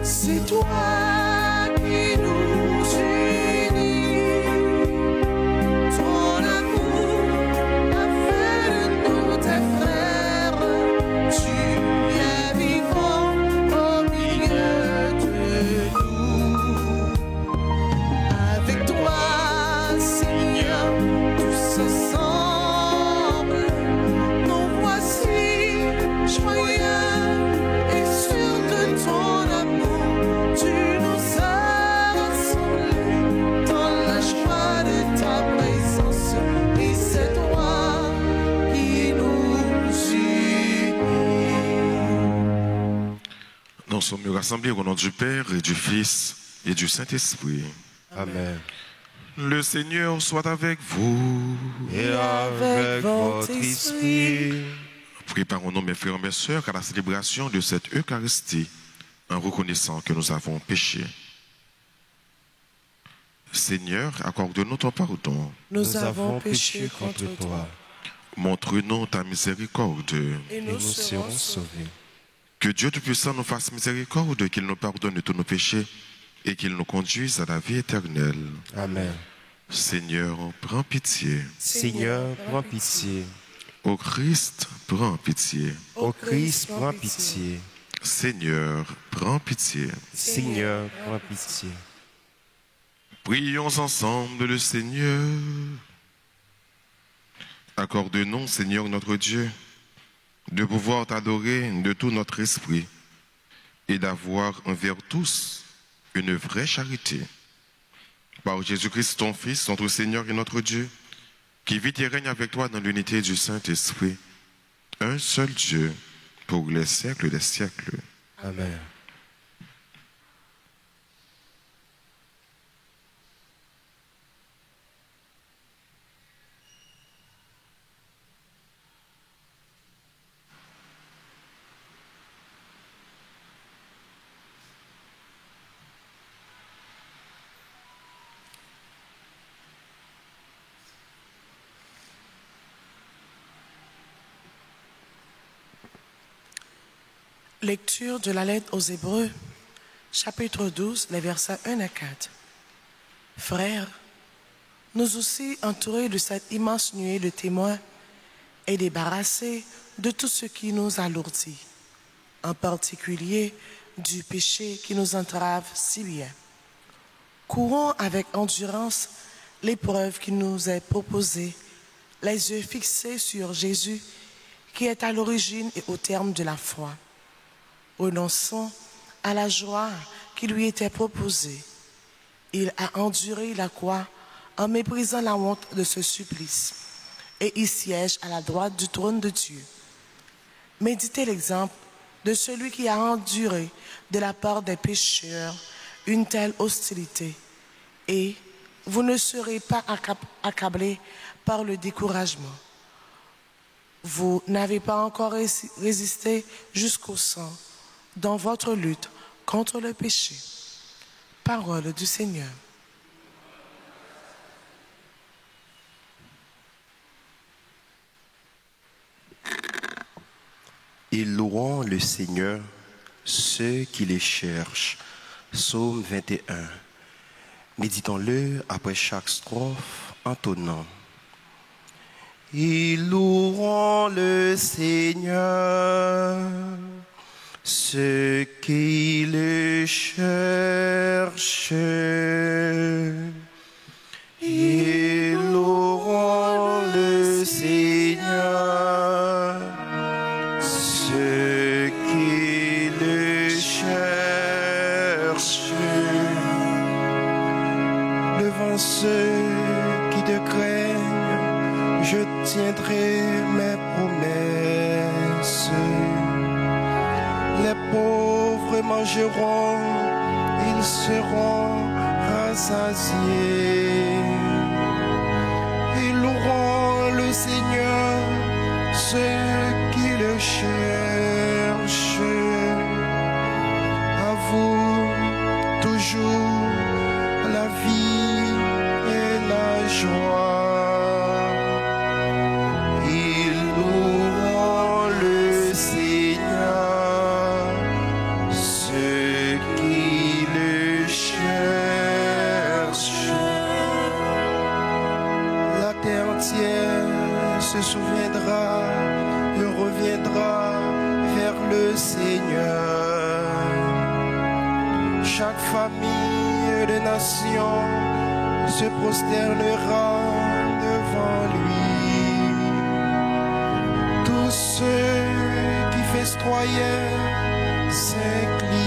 C'est toi qui nous unis. Ton amour a fait de nous tes frères. Tu es vivant au milieu de nous. Avec toi, Seigneur, tous ensemble, nous voici joyeux et sûrs de ton amour. Tu nous as rassemblés dans la joie de ta présence. Et c'est toi qui nous unis. Nous sommes rassemblés au nom du Père et du Fils et du Saint-Esprit. Amen. Le Seigneur soit avec vous. Et avec votre esprit. Préparons-nous, mes frères et mes sœurs, à la célébration de cette Eucharistie, en reconnaissant que nous avons péché. Seigneur, accorde-nous ton pardon. Nous avons péché contre toi Montre-nous ta miséricorde. et Et nous serons sauvés. Que Dieu Tout-Puissant nous fasse miséricorde, qu'il nous pardonne de tous nos péchés et qu'il nous conduise à la vie éternelle. Amen. Seigneur, prends pitié. Seigneur, prends pitié. Ô Christ, prends pitié. Ô Christ, prends pitié. Seigneur, prends pitié. Seigneur, prends pitié. Prions ensemble le Seigneur. Accorde-nous, Seigneur notre Dieu, de pouvoir t'adorer de tout notre esprit et d'avoir envers tous une vraie charité. Par Jésus-Christ, ton Fils, notre Seigneur et notre Dieu, qui vit et règne avec toi dans l'unité du Saint-Esprit, un seul Dieu, pour les siècles des siècles. Amen. Lecture de la lettre aux Hébreux, chapitre 12, les versets 1 à 4. Frères, nous aussi, entourés de cette immense nuée de témoins et débarrassés de tout ce qui nous alourdit, en particulier du péché qui nous entrave si bien. Courons avec endurance l'épreuve qui nous est proposée, les yeux fixés sur Jésus, qui est à l'origine et au terme de la foi. Renonçons à la joie qui lui était proposée. Il a enduré la croix en méprisant la honte de ce supplice, et il siège à la droite du trône de Dieu. Méditez l'exemple de celui qui a enduré de la part des pécheurs une telle hostilité, et vous ne serez pas accablés par le découragement. Vous n'avez pas encore résisté jusqu'au sang dans votre lutte contre le péché. Parole du Seigneur. Ils loueront le Seigneur, ceux qui les cherchent. Psaume 21. Méditons-le après chaque strophe en tonnant. Ils loueront le Seigneur, ceux qui le cherchent. Ils loueront le Seigneur, ceux qui le cherchent. Devant ceux qui te craignent, je tiendrai mes promesses. Les pauvres mangeront, ils seront rassasiés. Ils loueront le Seigneur, ceux qui le cherchent. À vous toujours la vie et la joie. Ils loueront le Seigneur, ceux qui chaque famille de nation se prosternera devant lui. Tous ceux qui festoyaient s'inclinent.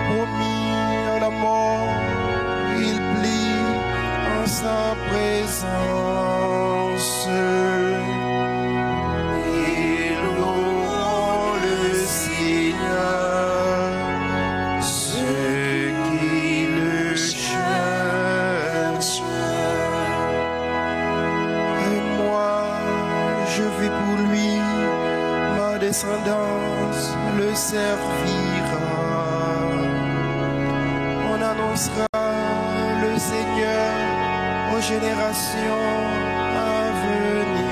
Promis à la mort, il plie en sa présence. Ils loueront le Seigneur, ceux qui le cherchent. Et moi, je vais pour lui, ma descendance le servira. On annoncera le Seigneur aux générations à venir.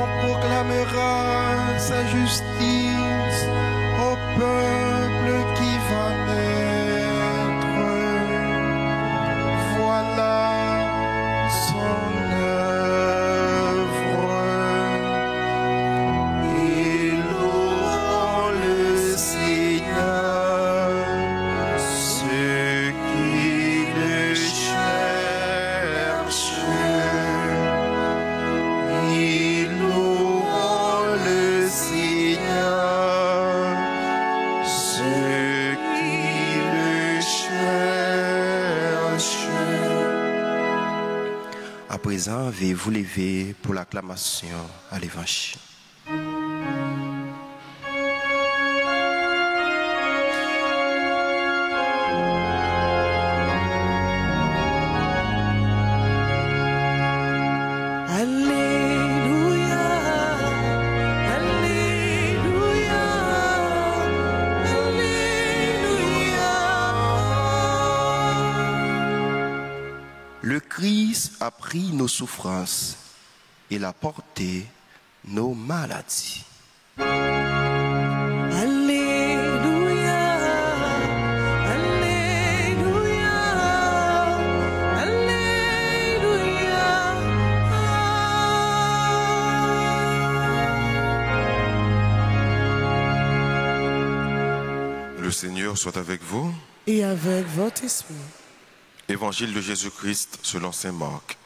On proclamera sa justice au peuple qui va naître. Voilà son œuvre. Ils loueront le Seigneur, ceux qui le cherchent. Ils loueront le Seigneur, ceux qui le cherchent. À présent, veuillez vous lever pour l'acclamation à l'Évangile. Alléluia, Alléluia, Alléluia. Le Christ a pris nos souffrances et a porté nos maladies. Alléluia, Alléluia, Alléluia. Le Seigneur soit avec vous. Et avec votre esprit. Évangile de Jésus-Christ selon saint Marc.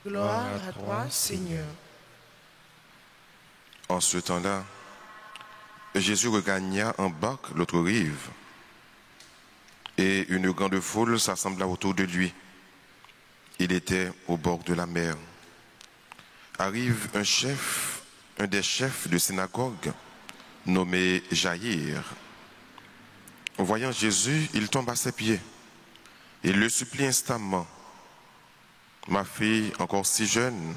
Gloire à toi, Seigneur. En ce temps-là, Jésus regagna en barque l'autre rive, et une grande foule s'assembla autour de lui. Il était au bord de la mer. Arrive un des chefs de synagogue, nommé Jaïr. En voyant Jésus, il tombe à ses pieds. Il le supplie instamment. Ma fille, encore si jeune,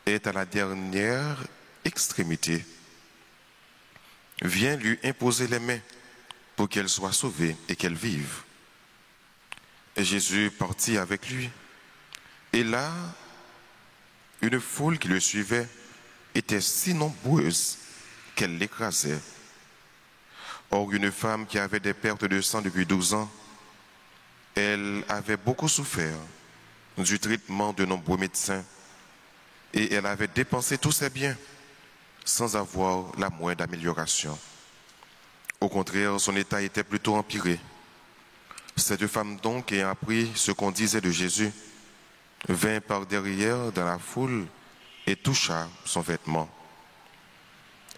est à la dernière extrémité. Viens lui imposer les mains pour qu'elle soit sauvée et qu'elle vive. Et Jésus partit avec lui. Et là, une foule qui le suivait était si nombreuse qu'elle l'écrasait. Or, une femme qui avait des pertes de sang depuis 12 ans, elle avait beaucoup souffert du traitement de nombreux médecins et elle avait dépensé tous ses biens sans avoir la moindre amélioration. Au contraire, son état était plutôt empiré. Cette femme donc, ayant appris ce qu'on disait de Jésus, vint par derrière dans la foule et toucha son vêtement.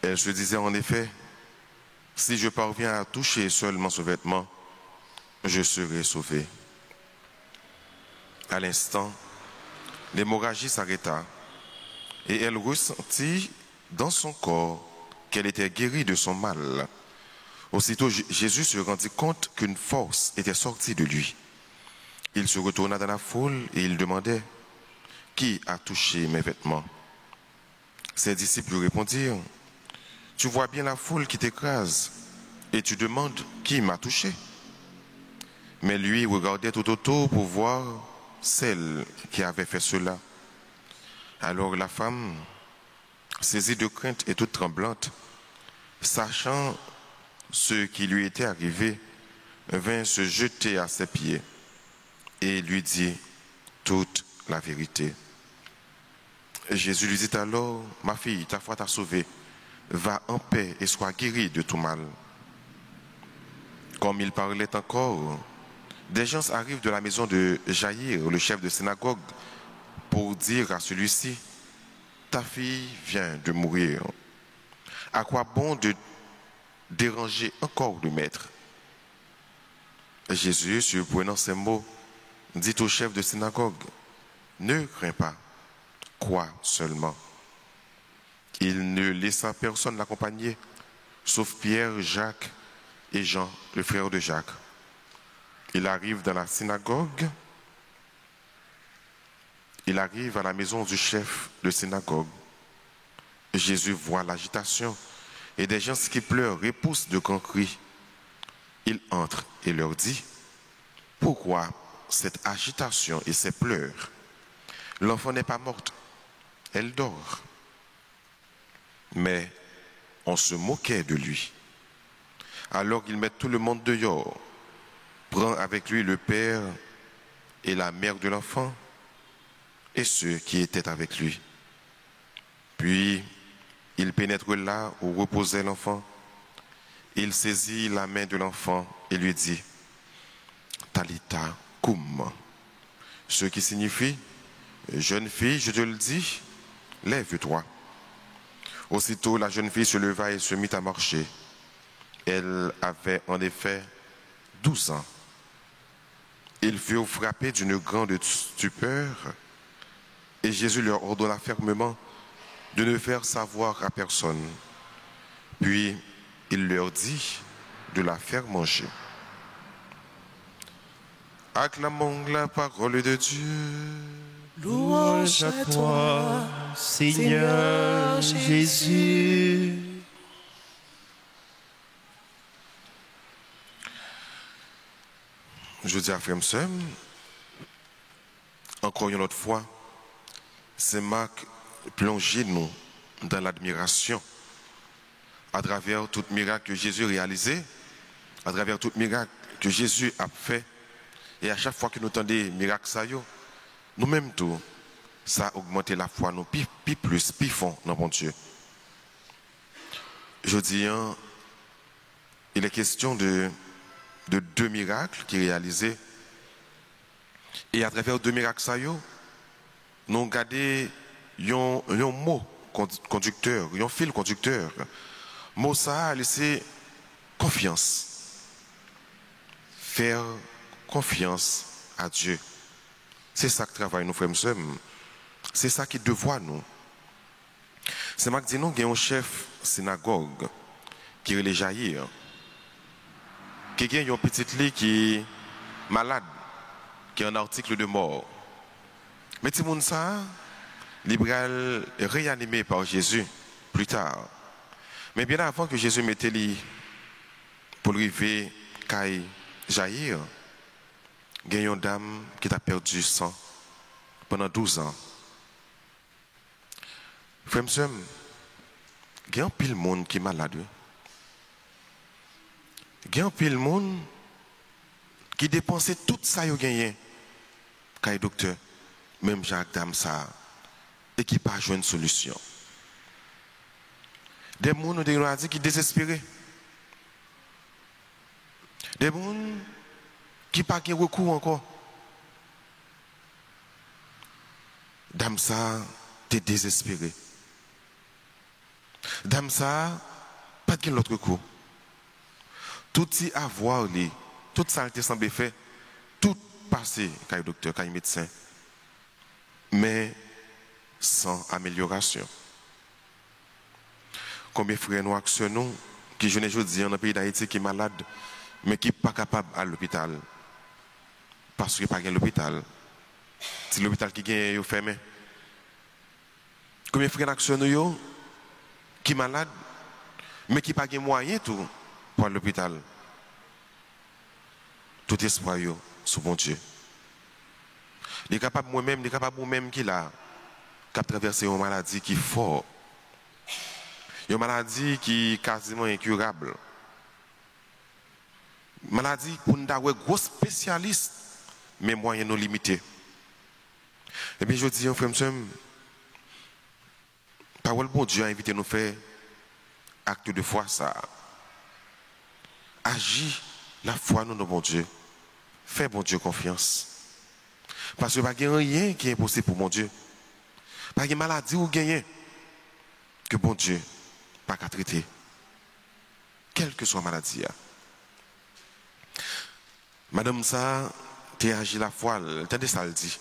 Elle se disait en effet, si je parviens à toucher seulement ce vêtement, je serai sauvée. À l'instant, l'hémorragie s'arrêta et elle ressentit dans son corps qu'elle était guérie de son mal. Aussitôt, Jésus se rendit compte qu'une force était sortie de lui. Il se retourna dans la foule et il demandait « Qui a touché mes vêtements ?» Ses disciples lui répondirent « Tu vois bien la foule qui t'écrase et tu demandes qui m'a touché ?» Mais lui regardait tout autour pour voir celle qui avait fait cela. Alors la femme, saisie de crainte et toute tremblante, sachant ce qui lui était arrivé, vint se jeter à ses pieds et lui dit toute la vérité. Jésus lui dit alors, « Ma fille, ta foi t'a sauvée, va en paix et sois guéri de tout mal. Comme il parlait encore, des gens arrivent de la maison de Jaïr, le chef de synagogue, pour dire à celui-ci, ta fille vient de mourir. À quoi bon de déranger encore le maître? Jésus, surprenant ces mots, dit au chef de synagogue, ne crains pas, crois seulement. Il ne laissa personne l'accompagner, sauf Pierre, Jacques et Jean, le frère de Jacques. Il arrive dans la synagogue, il arrive à la maison du chef de synagogue. Jésus voit l'agitation et des gens qui pleurent et poussent de grands cris. Il entre et leur dit, pourquoi cette agitation et ces pleurs? L'enfant n'est pas morte, elle dort. Mais on se moquait de lui. Alors il met tout le monde dehors, prend avec lui le père et la mère de l'enfant et ceux qui étaient avec lui. Puis il pénètre là où reposait l'enfant. Il saisit la main de l'enfant et lui dit, Talita koum, ce qui signifie, jeune fille, je te le dis, lève-toi. Aussitôt la jeune fille se leva et se mit à marcher. Elle avait en effet 12 ans. Ils furent frappés d'une grande stupeur et Jésus leur ordonna fermement de ne faire savoir à personne. Puis il leur dit de la faire manger. Acclamons la parole de Dieu. Louange à toi, Seigneur Jésus. Je dis à frère Sœur, encore une autre fois, c'est Marc plonger nous dans l'admiration à travers tout miracle que Jésus a réalisé, à travers tout miracle que Jésus a fait. Et à chaque fois que nous entendons des miracles, nous-mêmes tout, ça a augmenté la foi, nous, plus plus, plus fond dans mon Dieu. Je dis, il est question de deux miracles qui sont réalisés. Et à travers deux miracles, nous avons gardé un mot conducteur, un fil conducteur. Mot ça, c'est confiance. Faire confiance à Dieu. C'est ça que travaille nous, frères et sœurs. C'est ça qui devoir nous. C'est Marc dit nous, il y a un chef synagogue qui est les Jaïr, qui a un petit lit qui est malade, qui est un article de mort. Mais tout le monde ça, libéral réanimé par Jésus plus tard. Mais bien avant que Jésus mette lui pour arriver à Jaïr, il y a une dame qui a perdu sang pendant 12 ans. Frère, il y a un pile monde qui est malade. Il y a un pile monde qui dépensait tout ça qu'il a gagné. Quand docteur, même Jacques Dame ça, et qui n'a pas joué une solution. Des gens qui sont désespérés. Des gens qui n'ont pas de recours encore. Dame ça, t'es désespéré. Dame ça, pas de l'autre recours. Tout y avoir, tout ça qui semble fait, tout passé, quand le docteur, quand le médecin, mais sans amélioration. Combien de frères noirs que nous, qui je ne dis dans le pays d'Haïti, qui est malade, mais qui n'est pas capable à l'hôpital. Parce qu'il n'y a pas l'hôpital. C'est l'hôpital qui est fermé. Combien de frères noirs nous, qui est malade, mais qui n'a pas de moyens pour l'hôpital. Tout espoir sous bon Dieu. Il est capable moi-même, il est capable moi-même qui a traversé une maladie qui est forte. Une maladie qui est quasiment incurable. Une maladie pour nous avoir gros spécialistes, mais moyens nous limités. Et bien je dis, frère, parole bon Dieu a invité nous à faire acte de foi ça. Agis la foi dans bon Dieu. Fais bon Dieu confiance. Parce que pas rien qui est impossible pour mon Dieu. Pas de maladie ou gagner que bon Dieu pas qu'à traiter. Quelle que soit la maladie. Madame ça, tu agi la foi, entendez ça le dit.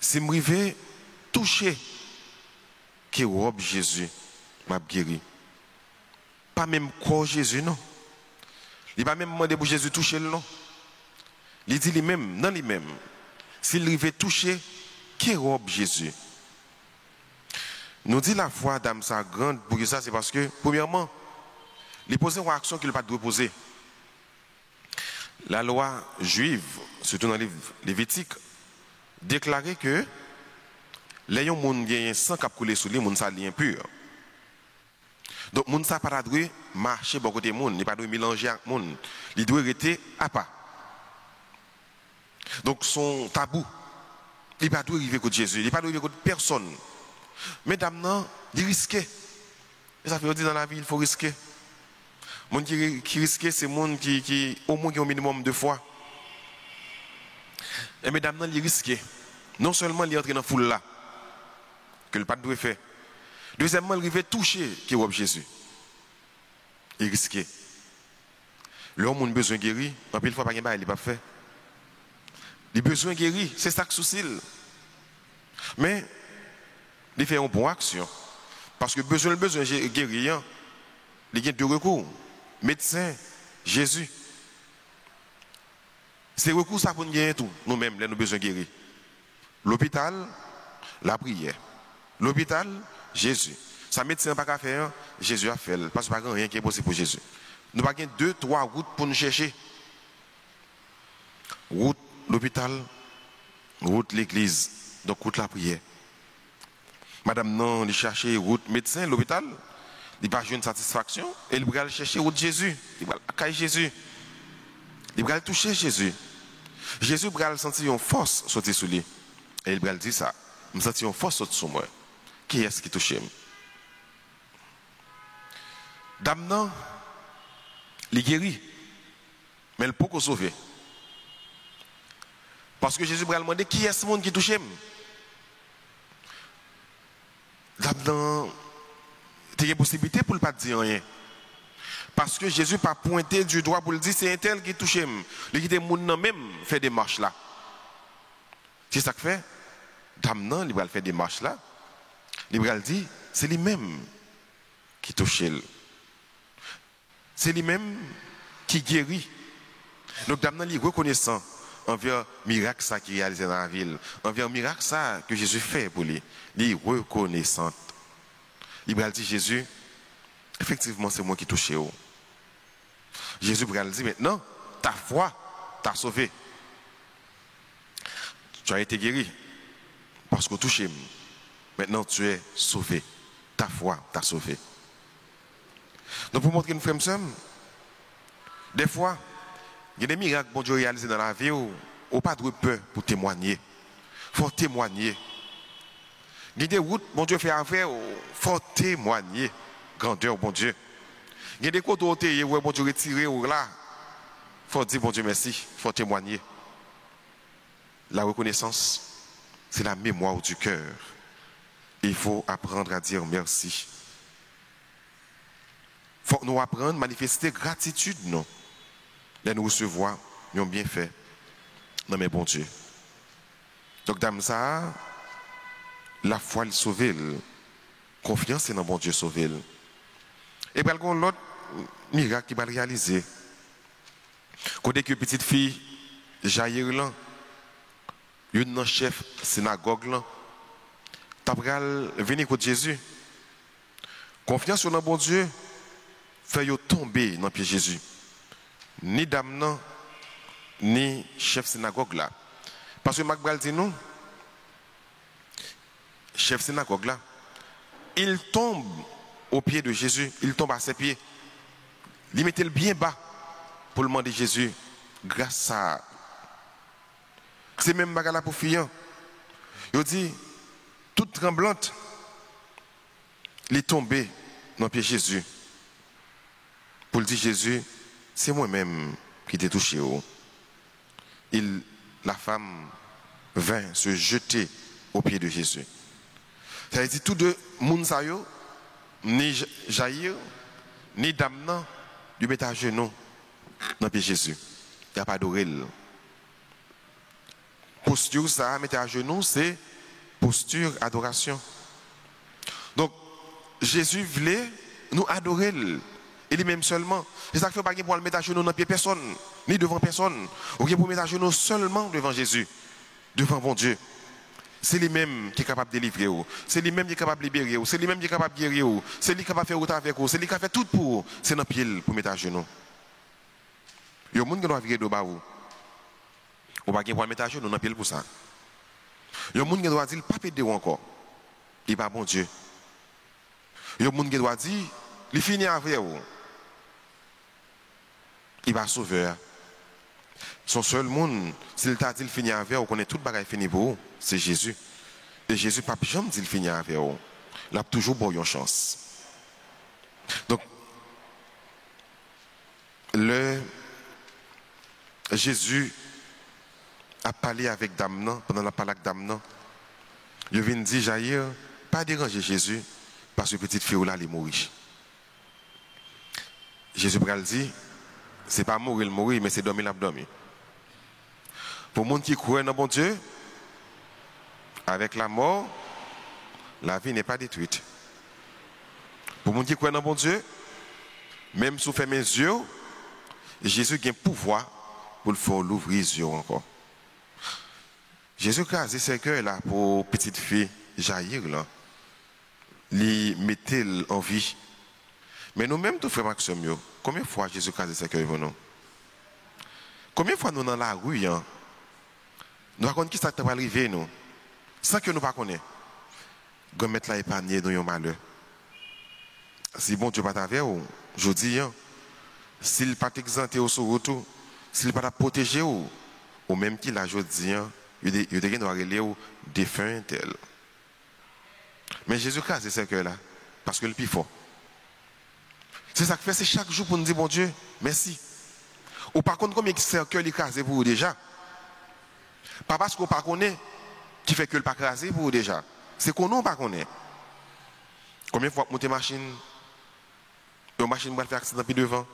Si je m'arrive toucher qui robe Jésus, m'a guéri. Pas même croire Jésus, non. Il va même demander pour Jésus toucher le non. Il dit lui-même, dans lui-même, s'il arrive toucher qui robe Jésus. Nous dit la foi d'âme sa grande pour ça, c'est parce que, premièrement, il pose une action qu'il n'a pas de poser. La loi juive, surtout dans le livre Lévitique, déclarait que les gens qui ont sang qui a coulé sous lui, les gens sont impurs. Donc, les gens ne pas droit marcher bon côté des gens, ils ne pas droit mélanger avec les gens. Ils doivent rester à part. Donc, son tabou, il ne pas droit arriver contre Jésus, il ne pas droit arriver contre personne. Mesdames, non, ils risquent. Et ça fait dire dans la vie, il faut risquer. Les gens qui risquent, c'est les gens qui au moins ont un minimum de foi. Et mesdames, non, ils risquent. Non seulement ils entrent dans la foule là, que le pas doit faire. Deuxièmement, ils arrivent toucher qui est Jésus. Ils risquent. L'homme a besoin de guérir, en plus, il ne faut pas qu'il ne pas faire. Il a besoin de guérir, c'est ça que souci. Mais, il fait une bonne action. Parce que besoin de guérir, il y a deux recours. Médecin, Jésus. C'est recours ça pour nous guérir tout. Nous-mêmes, nous avons besoin de guérir. L'hôpital, la prière. L'hôpital, Jésus. Ça médecin n'a pas qu'à faire, Jésus a fait. Parce qu'il n'y a rien qui est possible pour Jésus. Nous n'avons pas 2, 3 routes pour nous chercher. Route l'hôpital, route l'église, donc route la prière. Madame non, il cherche route médecin, l'hôpital, il va jouer une satisfaction et il va chercher route Jésus. Il va accueillir Jésus. Il va toucher Jésus. Jésus va sentir une force sortir sur lui. Et il va dire ça. Je sens une force sortir sur moi. Qui est-ce qui touche? Dame non, il guérit, mais il peut pas sauver. Parce que Jésus va demander qui est ce monde qui touche? Dame non, il y a une possibilité pour ne pas dire rien. Parce que Jésus n'a pas pointé du doigt pour le dire, c'est un tel qui touche. Il dit, les gens même fait des marches là. C'est ça que fait. Dame non, il va faire des marches là. Il va dire, c'est lui-même qui touche. C'est lui-même qui guérit. Donc, dame non, il est reconnaissant envers le miracle ça qui est réalisé dans la ville, envers le miracle ça que Jésus fait pour lui. Il est reconnaissant. Il va dire, Jésus, effectivement, c'est moi qui touche. Jésus va dire maintenant, ta foi t'a sauvé. Tu as été guéri parce que tu touches. Maintenant, tu es sauvé. Ta foi t'a sauvé. Donc, pour montrer une frère, des fois, il y a des miracles que bon Dieu réalisés dans la vie où pas de peur pour témoigner. Il faut témoigner. Il y a des routes, bon Dieu fait affaire, il faut témoigner. Grandeur, bon Dieu. Il y a des côtés où bon Dieu retiré ou là. Il faut dire bon Dieu merci, il faut témoigner. La reconnaissance, c'est la mémoire du cœur. Il faut apprendre à dire merci. Il faut nous apprendre à manifester gratitude, non. Là, nous recevoir, nous avons bien fait. Non, mais bon Dieu. Donc, dame ça, la foi, il sauve. Confiance dans bon Dieu sauvé. Et puis, il y a l'autre miracle qui va réaliser. Quand une petite fille, Jaïr, une chef synagogue, tu vas venir contre Jésus. Confiance dans bon Dieu, fait tomber dans le pied de Jésus. Ni dame, non, ni chef synagogue là. Parce que Macbral dit nous, chef synagogue là, il tombe au pied de Jésus, il tombe à ses pieds. Il mettait le bien bas pour demander Jésus, grâce à. C'est même bagala pour fille. Il dit, toute tremblante, il est tombé dans le pied Jésus. Pour le dire Jésus, c'est moi-même qui t'ai touché. La femme vint se jeter aux pieds de Jésus. Ça veut dire tous deux, Mounsayo, ni Jaïr, ni Damnan, lui mettent à genoux dans le pied de Jésus. Il n'y a pas adoré. Posture, ça, mettre à genoux, c'est posture, adoration. Donc, Jésus voulait nous adorer. Et lui-même seulement. C'est ça qui fait pas pour le mettre à genoux dans le pied de personne, ni devant personne. Ou pour mettre à genoux seulement devant Jésus, devant bon Dieu. C'est lui-même qui est capable de délivrer. C'est lui-même qui est capable de libérer. C'est lui-même qui est capable de guérir. C'est lui qui est capable de faire autant avec vous. C'est lui qui a fait tout pour vous. C'est dans le pied pour mettre à genoux. Il y a des gens qui doivent virer de bas. Ou pas pour mettre à genoux dans le pied pour ça. Il y a des gens qui doivent dire, pas pédé encore. Il n'est pas bon Dieu. Il y a des gens qui doivent dire, il finit avec vous. Il va sauver. Son seul monde, s'il t'a dit il finit avec vous, qu'on est tout le bagage fini pour vous, c'est Jésus. Et Jésus n'a pas jamais dit il finit avec vous. Il a toujours bon une chance. Donc, Jésus a parlé avec Damnan, pendant la parole avec Damnan. Il vient dire, Jaïr, pas déranger Jésus, parce que petite fille là, elle est mourir. Jésus dit, c'est pas mourir, mais c'est dormir l'abdomen. Pour les gens qui croient dans bon Dieu, avec la mort, la vie n'est pas détruite. Pour les gens qui croient dans bon Dieu, même si vous fermez les yeux, Jésus a un pouvoir pour le faire l'ouvrir les yeux encore. Jésus a dit ce cœur là pour petite fille Jaïr là, lui mettait en vie. Mais nous-mêmes, tous frères Maxime, combien de fois Jésus a dit ce cœur pour nous? Combien de fois nous dans la rue, hein? Nous racontons qui ça va arriver, nous, sans que nous ne connaissions. Nous mettre la épargne dans un malheur. Si bon Dieu pas t'avoir, je dis, s'il n'est pas exempté au retour, s'il n'est pas protégé, ou même qu'il a, je dis, il doit aller au défunt tel. Mais Jésus a dit ce cœur-là, parce que le plus fort. C'est ça que fait, c'est chaque jour pour nous dire, bon Dieu, merci. Ou par contre, combien de cœur il écrasé pour vous déjà? Pas parce qu'on ne connaît pas qui fait que le pas écrasé pour vous déjà. C'est qu'on ne connaît pas. Combien de fois vous montez machine, une machine va faire accident puis devant,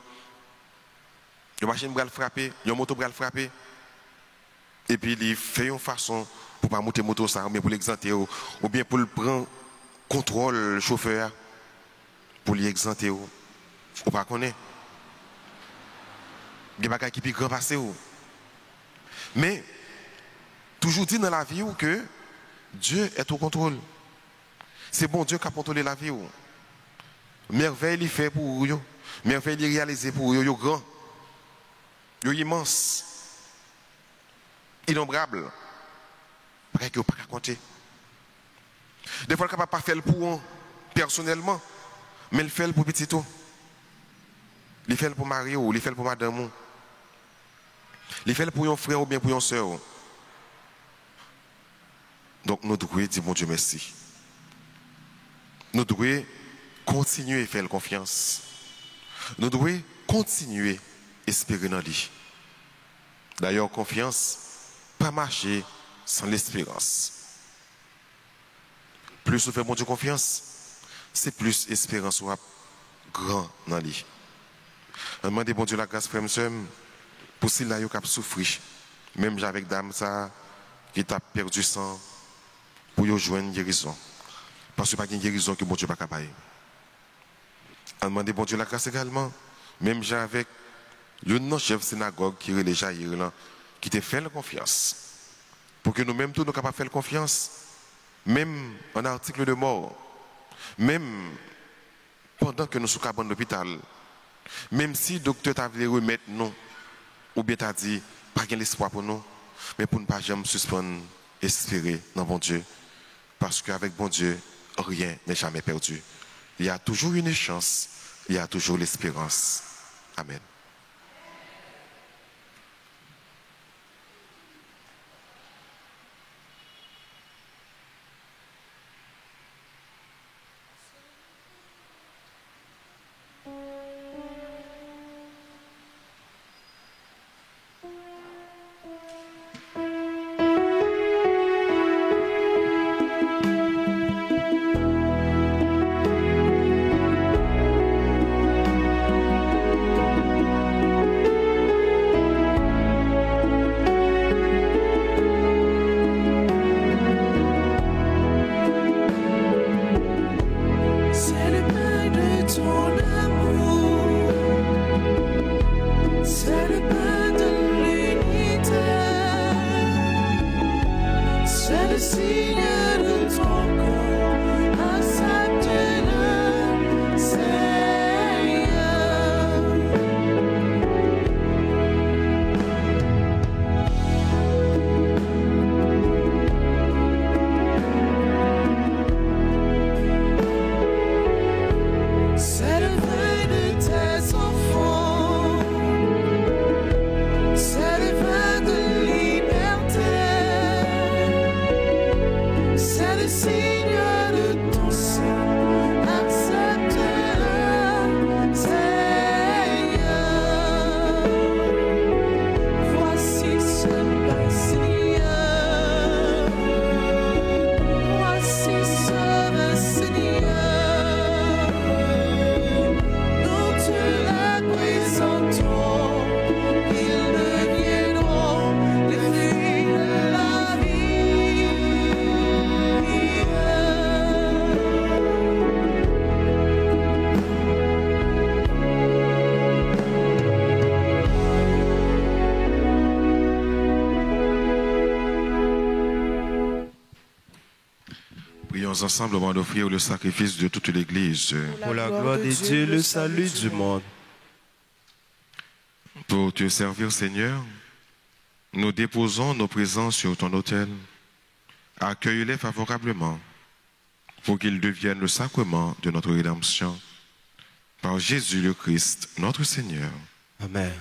une machine va le frapper, une moto va le frapper, et puis il fait une façon pour ne pas monter moto ça, ou bien pour l'exempter, ou bien pour le prendre contrôle le chauffeur, pour l'exempter. Ou pas connaître. Il y a des choses qui peuvent grand passer. Mais, toujours dit dans la vie que Dieu est au contrôle. C'est bon Dieu qui a contrôlé la vie. Merveille, il fait pour vous. Merveille, il réalise pour vous. Il est grand. Il est immense. Innombrable. Pas qu'il ne peut pas compter. Des fois, il ne peut pas faire pour vous personnellement, mais il fait pour petit tout. Il fait pour Mario, il fait pour madame. Il fait pour un frère ou bien pour une soeur. Donc nous devons dire bon Dieu merci. Nous devons continuer à faire confiance. Nous devons continuer à espérer dans lui. D'ailleurs, confiance, pas marcher sans l'espérance. Plus vous faites bon Dieu confiance, c'est plus espérance ou grand dans lui. On demande bon Dieu la grâce, frère, monsieur, pour s'il a eu qu'à souffrir, même avec dame ça, qui t'a perdu sang, pour y jouer une guérison. Parce que pas une guérison que bon Dieu n'a pas capable. On demande bon Dieu la grâce également, même avec le chef synagogue qui est le Jaïr, qui t'a fait la confiance. Pour que nous-mêmes, tous nous capables de faire confiance, même en article de mort, même pendant que nous sommes à l'hôpital. Même si le docteur t'a voulu remettre nous, ou bien t'a dit, pas qu'il y ait l'espoir pour nous, mais pour ne pas jamais suspendre, espérer dans bon Dieu. Parce qu'avec bon Dieu, rien n'est jamais perdu. Il y a toujours une chance, il y a toujours l'espérance. Amen. prions ensemble avant d'offrir le sacrifice de toute l'Église. Pour la gloire de Dieu, le salut du monde. Pour te servir, Seigneur, nous déposons nos présents sur ton autel. Accueille-les favorablement pour qu'ils deviennent le sacrement de notre rédemption. Par Jésus le Christ, notre Seigneur. Amen.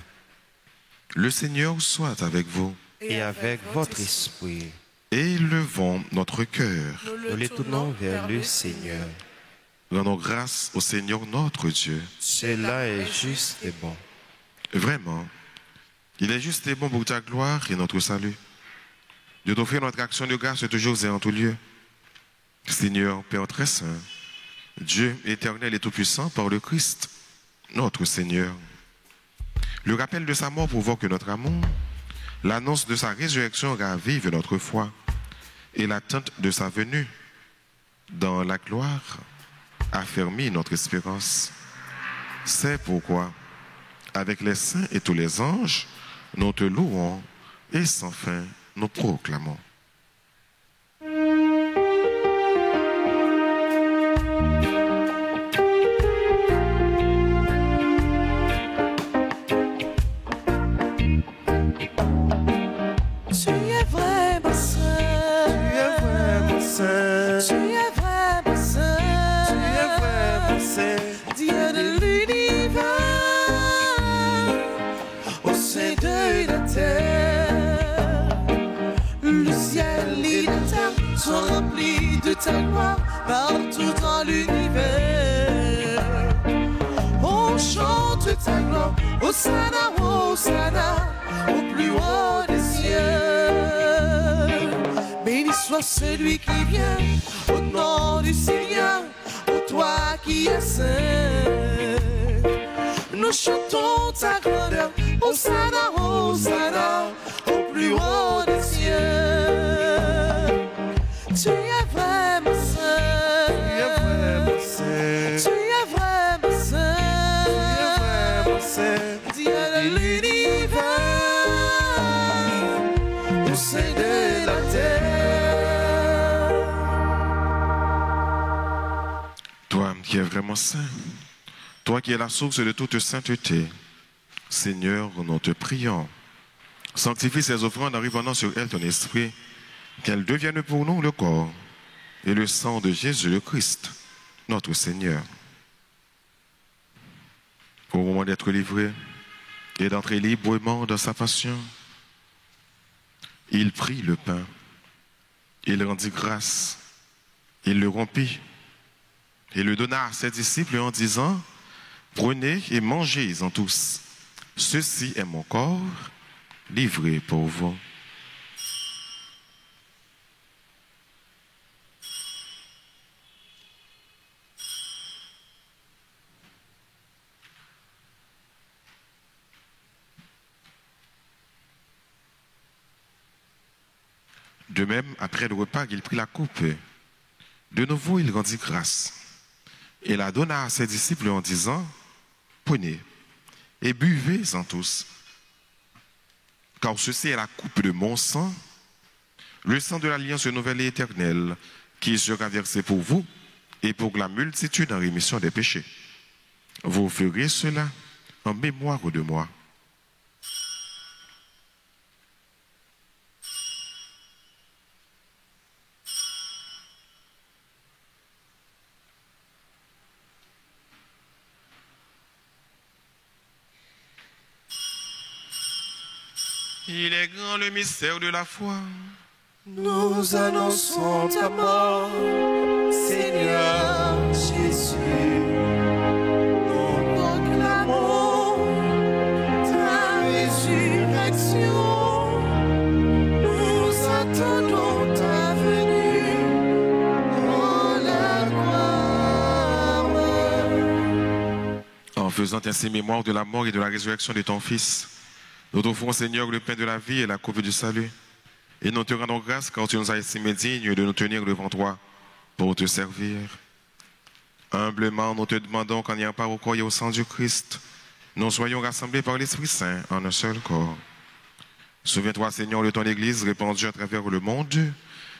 Le Seigneur soit avec vous. Et avec votre esprit, Élevons notre cœur. nous les tournons vers le Seigneur. Rendons grâce au Seigneur notre Dieu. Cela est juste et bon. Vraiment, il est juste et bon pour ta gloire et notre salut de t'offrir notre action de grâce toujours et en tout lieu. Seigneur, Père très saint, Dieu éternel et tout-puissant par le Christ, notre Seigneur. Le rappel de sa mort provoque notre amour, l'annonce de sa résurrection ravive notre foi et l'attente de sa venue dans la gloire affermit notre espérance. C'est pourquoi, avec les saints et tous les anges, nous te louons et sans fin nous proclamons. Tu es vraiment saint. Tu es vraiment saint. Tu es vraiment saint. Tu es vraiment saint. Dieu de l'univers, au sein de la terre. Le ciel et la terre sont remplis de ta gloire partout dans l'univers. On chante ta gloire, Hosanna, Hosanna, au plus haut des cieux. Béni soit celui qui vient au nom du Seigneur, ô toi qui es saint. Nous chantons ta grandeur, Hosanna, Hosanna, au plus haut des cieux. Tu es vraiment saint. Tu es vraiment saint. Tu es vraiment saint. Tu es vraiment saint. Dieu de l'univers, au sein de la terre. Toi qui es vraiment saint, toi qui es la source de toute sainteté, Seigneur, nous te prions. Sanctifie ces offrandes en répandant sur elles ton esprit, qu'elles deviennent pour nous le corps et le sang de Jésus le Christ, notre Seigneur. Au moment d'être livré et d'entrer librement dans sa passion, il prit le pain, il rendit grâce, il le rompit et le donna à ses disciples en disant: prenez et mangez-en tous. Ceci est mon corps livré pour vous. De même, après le repas, il prit la coupe. De nouveau, il rendit grâce et la donna à ses disciples en disant: prenez et buvez-en tous, car ceci est la coupe de mon sang, le sang de l'alliance nouvelle et éternelle, qui sera versé pour vous et pour la multitude en rémission des péchés. Vous ferez cela en mémoire de moi. Il est grand le mystère de la foi. Nous annonçons ta mort, Seigneur Jésus. Nous proclamons ta résurrection. Nous attendons ta venue dans la gloire. En faisant ainsi mémoire de la mort et de la résurrection de ton Fils, nous t'offrons, Seigneur, le pain de la vie et la coupe du salut. Et nous te rendons grâce car tu nous as estimés dignes de nous tenir devant toi pour te servir. Humblement, nous te demandons qu'en ayant part au corps et au sang du Christ, nous soyons rassemblés par l'Esprit Saint en un seul corps. Souviens-toi, Seigneur, de ton Église répandue à travers le monde.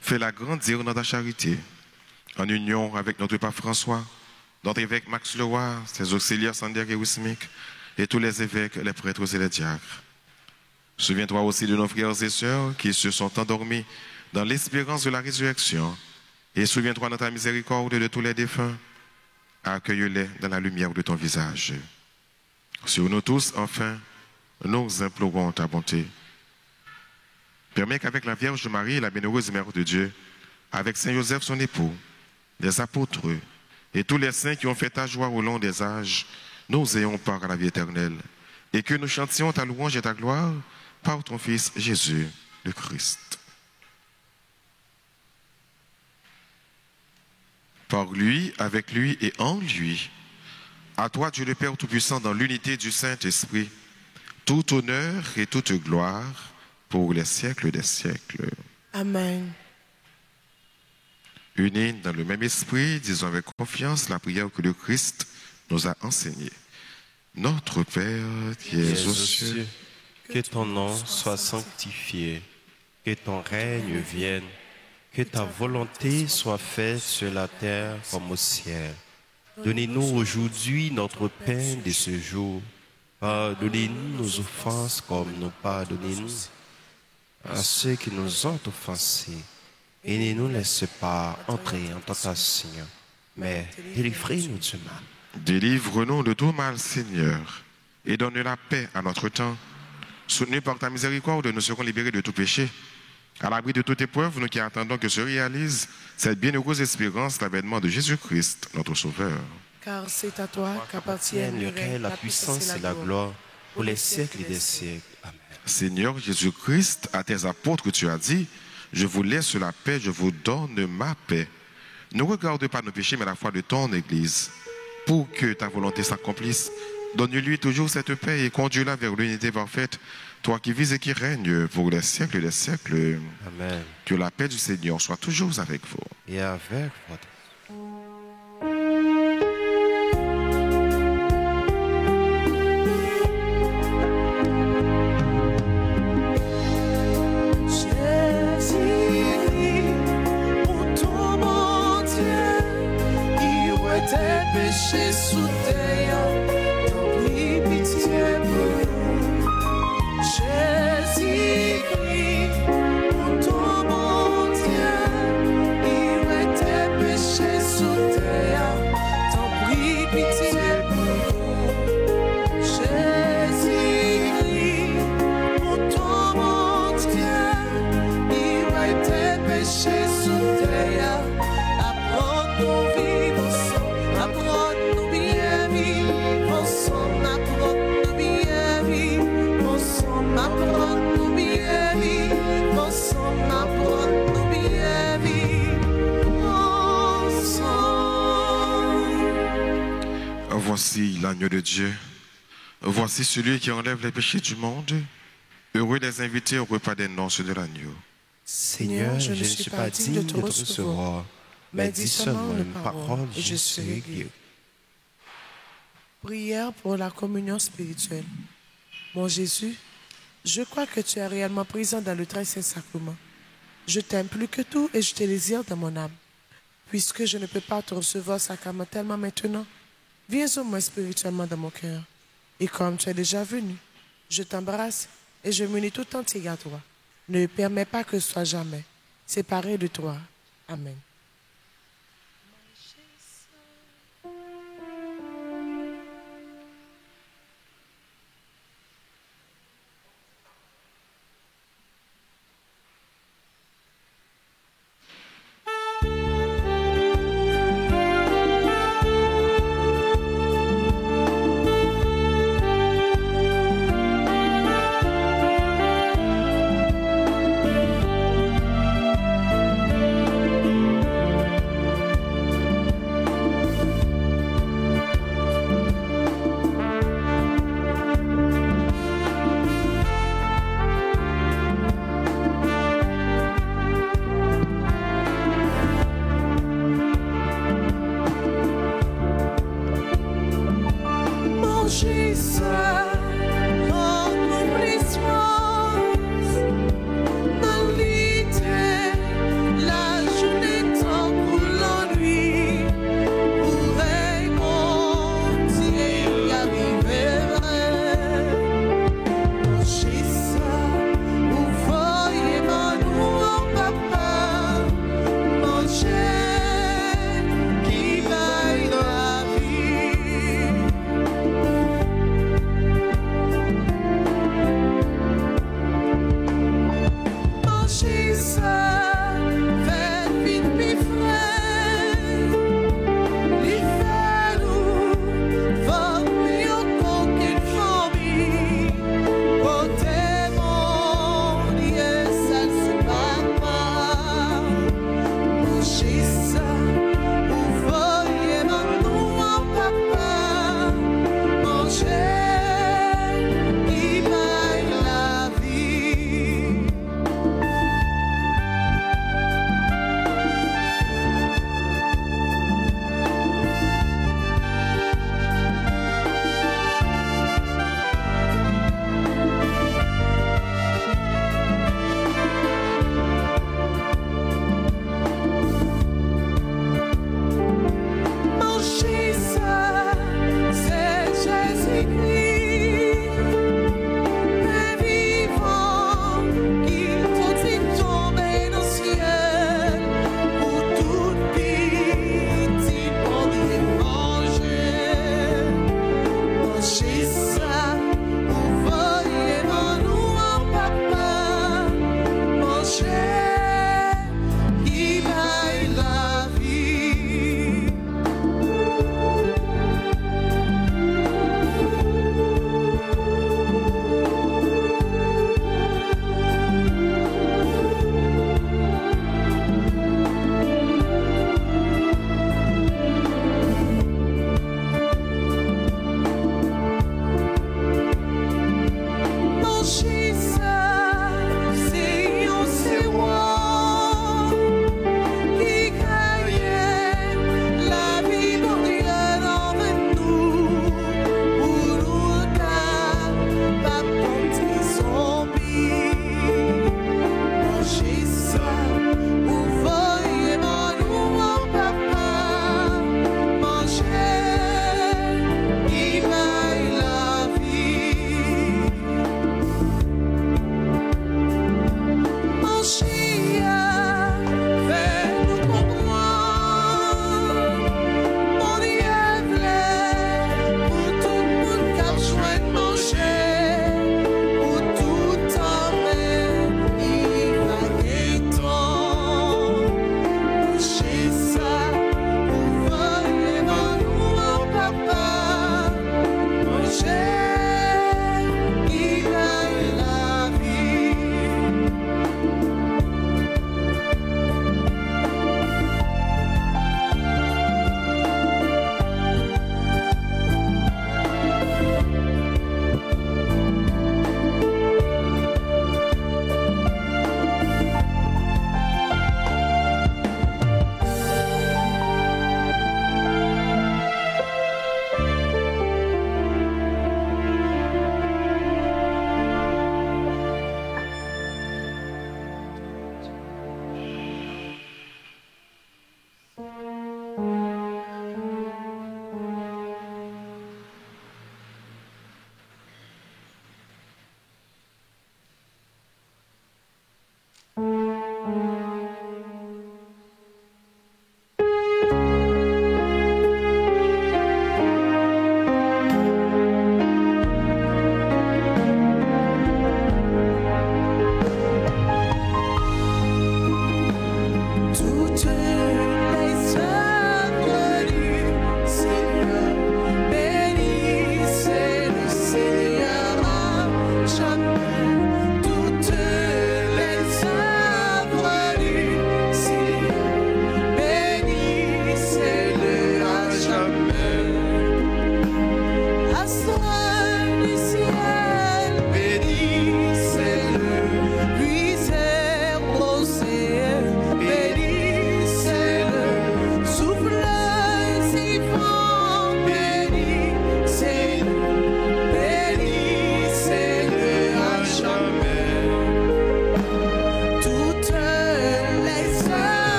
Fais-la grandir dans ta charité. en union avec notre pape François, notre évêque Max Leroy, ses auxiliaires Sander et Wismik, et tous les évêques, les prêtres et les diacres. Souviens-toi aussi de nos frères et sœurs qui se sont endormis dans l'espérance de la résurrection. Et souviens-toi de ta miséricorde de tous les défunts. Accueille-les dans la lumière de ton visage. Sur nous tous, enfin, nous implorons ta bonté. Permets qu'avec la Vierge Marie, la bienheureuse Mère de Dieu, avec Saint Joseph son époux, les apôtres et tous les saints qui ont fait ta joie au long des âges, nous ayons part à la vie éternelle et que nous chantions ta louange et ta gloire par ton Fils Jésus le Christ. Par lui, avec lui et en lui, à toi Dieu le Père Tout-Puissant dans l'unité du Saint-Esprit, tout honneur et toute gloire pour les siècles des siècles. Amen. Unis dans le même esprit, disons avec confiance la prière que le Christ nous a enseignée. Notre Père qui es aux cieux, que ton nom soit sanctifié, que ton règne vienne, que ta volonté soit faite sur la terre comme au ciel. Donnez-nous aujourd'hui notre pain de ce jour. Pardonnez-nous nos offenses comme nous pardonnons à ceux qui nous ont offensés. Et ne nous laisse pas entrer en tentation, mais délivrez-nous du mal. Délivre-nous de tout mal, Seigneur, et donne la paix à notre temps. Soutenus par ta miséricorde, nous serons libérés de tout péché. À l'abri de toute épreuve, nous qui attendons que se réalise cette bienheureuse espérance, l'avènement de Jésus-Christ, notre Sauveur. Car c'est à toi qu'appartiennent le règne, la puissance et la gloire pour les siècles des siècles. Amen. Seigneur Jésus-Christ, à tes apôtres tu as dit, je vous laisse la paix, je vous donne ma paix. Ne regarde pas nos péchés, mais la foi de ton Église. Pour que ta volonté s'accomplisse, donne-lui toujours cette paix et conduis-la vers l'unité parfaite, toi qui vis et qui règnes pour les siècles des siècles. Amen. Que la paix du Seigneur soit toujours avec vous. Et avec votre... Péché sous terre, ton prie pitié pour nous. Jésus-Christ, pour ton bon Dieu, il était péché sous terre, ton prie pitié pour nous. Jésus-Christ, pour ton bon Dieu, il était péché sous terre, apprends nos vies. Voici l'agneau de Dieu. Voici celui qui enlève les péchés du monde. Heureux les invités au repas des noces de l'agneau. Seigneur, je ne suis pas digne de te recevoir, mais dis seulement une parole et je serai guéri. Prière pour la communion spirituelle. Mon Jésus, je crois que tu es réellement présent dans le très saint sacrement. Je t'aime plus que tout et je te désire dans mon âme. Puisque je ne peux pas te recevoir sacramentellement maintenant, viens au moins spirituellement dans mon cœur. Et comme tu es déjà venu, je t'embrasse et je m'unis tout entier à toi. Ne permets pas que je sois jamais séparé de toi. Amen. La journée tant pour l'ennui.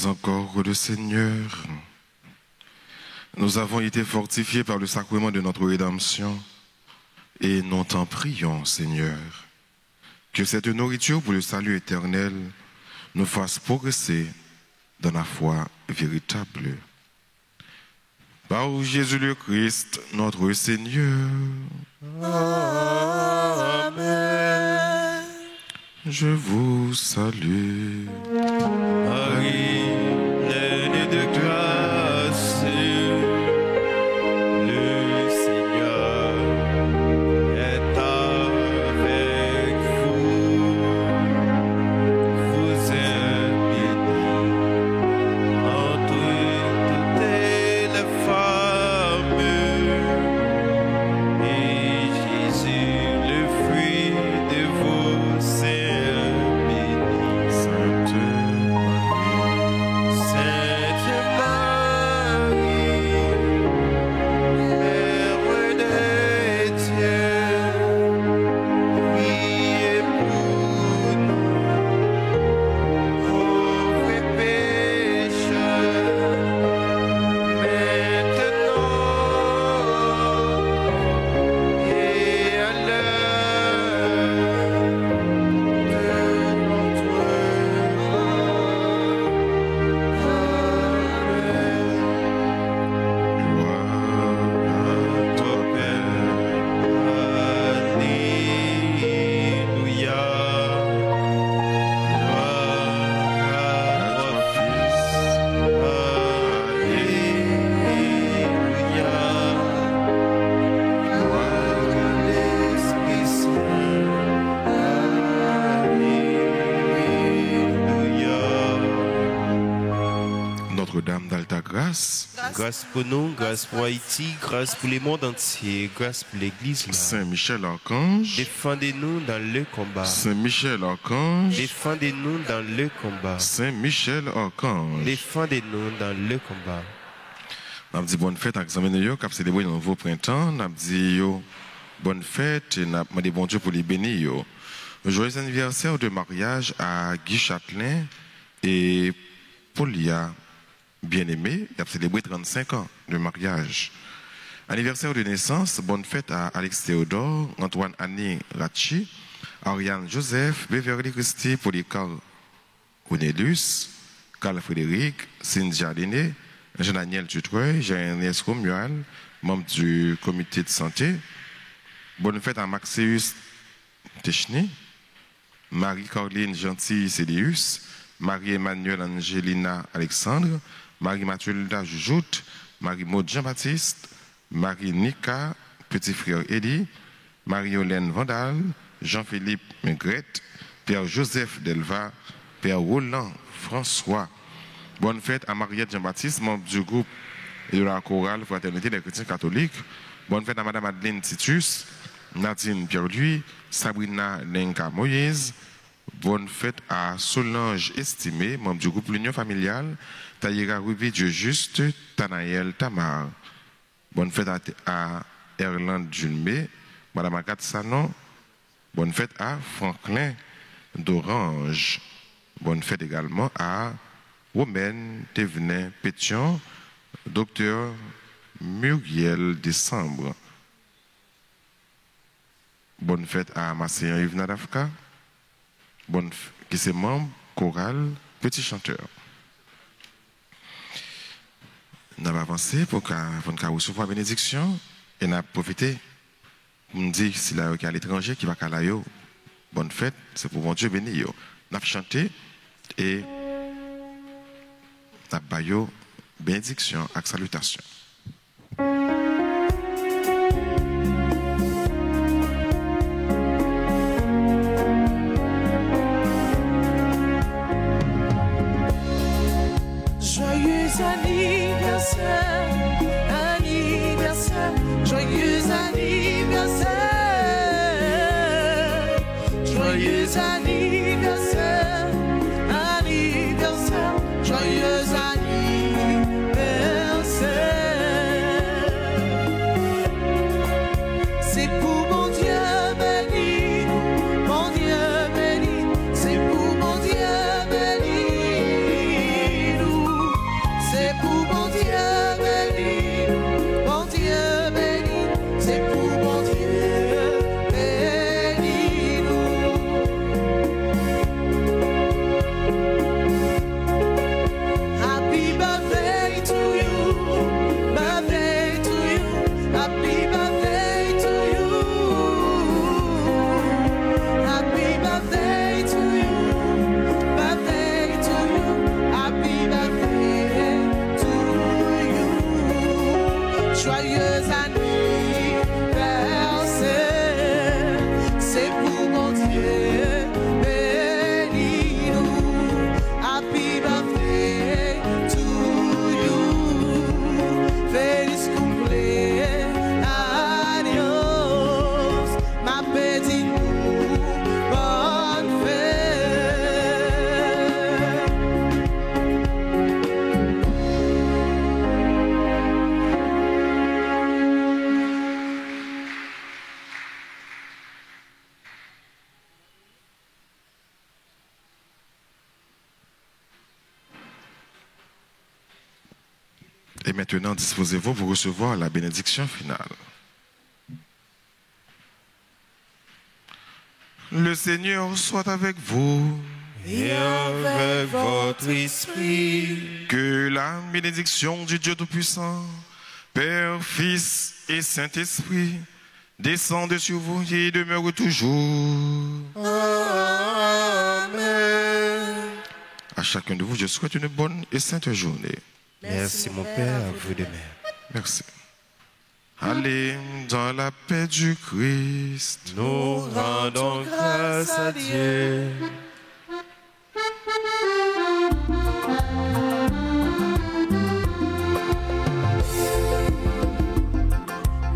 encore le Seigneur. Nous avons été fortifiés par le sacrement de notre rédemption et nous t'en prions, Seigneur, que cette nourriture pour le salut éternel nous fasse progresser dans la foi véritable. Par Jésus le Christ, notre Seigneur. Amen. Je vous salue. Marie, pleine de grâce, le Seigneur est avec vous. Vous êtes bénie entre toutes les femmes, et Jésus, le fruit de vos seins, béni. Sainte Sainte Marie, Mère de Dieu, priez pour nous, pauvres pécheurs, maintenant et à l'heure de notre gloire à toi, Alléluia. Gloire à toi, Fils. Alléluia. Gloire à l'Esprit Saint. Alléluia. Notre-Dame d'Alta Grâce, Grâce pour nous, grâce pour Haïti, grâce pour le monde entier, grâce pour l'Église. Saint Michel Archange, Défendez-nous dans le combat. Saint Michel Archange, Défendez-nous dans le combat. Saint Michel Archange. Défendez-nous dans le combat. Nous avons dit bonne fête à l'examen yo, qui a célébré le nouveau printemps. Nous avons dit yo, bonne fête et nous avons demandé bon Dieu pour les bénir. Yo. Joyeux anniversaire de mariage à Guy Châtelain et Paulia bien-aimé. Il a célébré 35 ans de mariage. Anniversaire de naissance, bonne fête à Alex Théodore, Antoine Annie Rachi, Ariane Joseph, Beverly Christie, Polycar Cornelius, Carl Frédéric, Cynthia Lenné, Jean-Daniel Dutreuil, Jean-Ernest Romuald, membre du comité de santé. Bonne fête à Maxéus Techny, Marie-Caroline Gentil Célius, Marie-Emmanuel Angelina Alexandre, Marie-Mathilda Jujoute, Marie-Maud Jean-Baptiste, Marie-Nika, petit frère Elie, Marie-Hélène Vandal, Jean-Philippe Megrette, Père Joseph Delva, Père Roland François. Bonne fête à Mariette Jean-Baptiste, membre du groupe et de la chorale Fraternité des chrétiens catholiques. Bonne fête à Madame Madeleine Titus, Nadine Pierre-Louis, Sabrina Lenka Moïse. Bonne fête à Solange Estimé, membre du groupe L'Union familiale, Taïra Ruby Dieu Juste, Tanaël Tamar. Bonne fête à Erland Julmé, Madame Agathe Sanon. Bonne fête à Franklin d'Orange. Bonne fête également à Romaine Thévenin Pétion, Docteur Muriel Décembre. Bonne fête à Masséen Yves Nadafka, qui est membre chorale Petit Chanteur. Nous avons avancé pour qu'on recevoir la bénédiction et nous avons profité pour nous dire s'il y a à l'étranger qui va à la bonne fête, c'est pour mon Dieu béni. Nous avons chanté et nous avons bénédiction et salutation. Joyeux anniversaire, anniversaire, joyeux anniversaire, joyeux anniversaire, anniversaire, joyeux anniversaire. C'est pour mon Dieu béni, mon Dieu béni, c'est pour mon Dieu béni. C'est pour mon Dieu béni, mon Dieu béni, c'est pour mon Dieu béni nous. Happy birthday to you, birthday to you, happy birthday to you, happy birthday to you, birthday to you, happy birthday. Joyeux anniversaire, c'est pour mon Dieu béni nous. Happy birthday to you, feliz cumpleaños, ma petite bonne fête. Et maintenant, disposez-vous pour recevoir la bénédiction finale. Le Seigneur soit avec vous. Et avec votre esprit, Que la bénédiction du Dieu Tout-Puissant, Père, Fils et Saint-Esprit, descende sur vous et demeure toujours. Amen. À chacun de vous, je souhaite une bonne et sainte journée. Merci mon Père, à vous de même. Merci. Allez dans la paix du Christ. Nous rendons grâce à Dieu.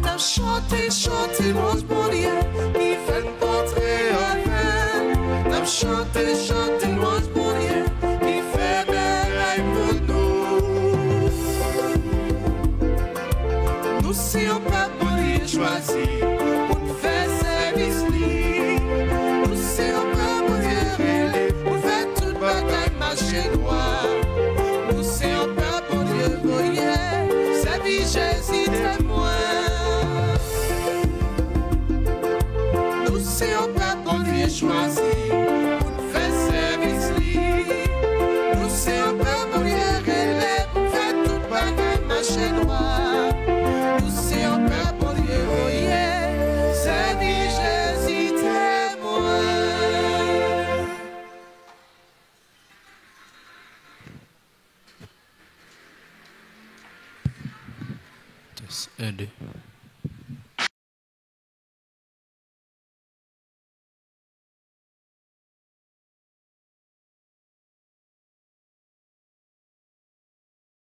Now chantez, chantez, mon Dieu, il fait une portrait en vain. Now chantez, chantez, mon Dieu, il fait merveille pour nous. Nous si on pas pour lui choisir, pour nous faire service lui. Nous si on pas pour Dieu relais, pour faire toute bataille marcher droit. Nous si on pas pour Dieu voyer, sa vie Jésus témoin. Nous si on pas pour Dieu choisir, pour nous faire service lui. Nous si on pas pour Dieu relais, pour faire toute bataille marcher droit. Nous si on pas pour Dieu voyer, sa vie Jésus témoin. Silence, 1, 2.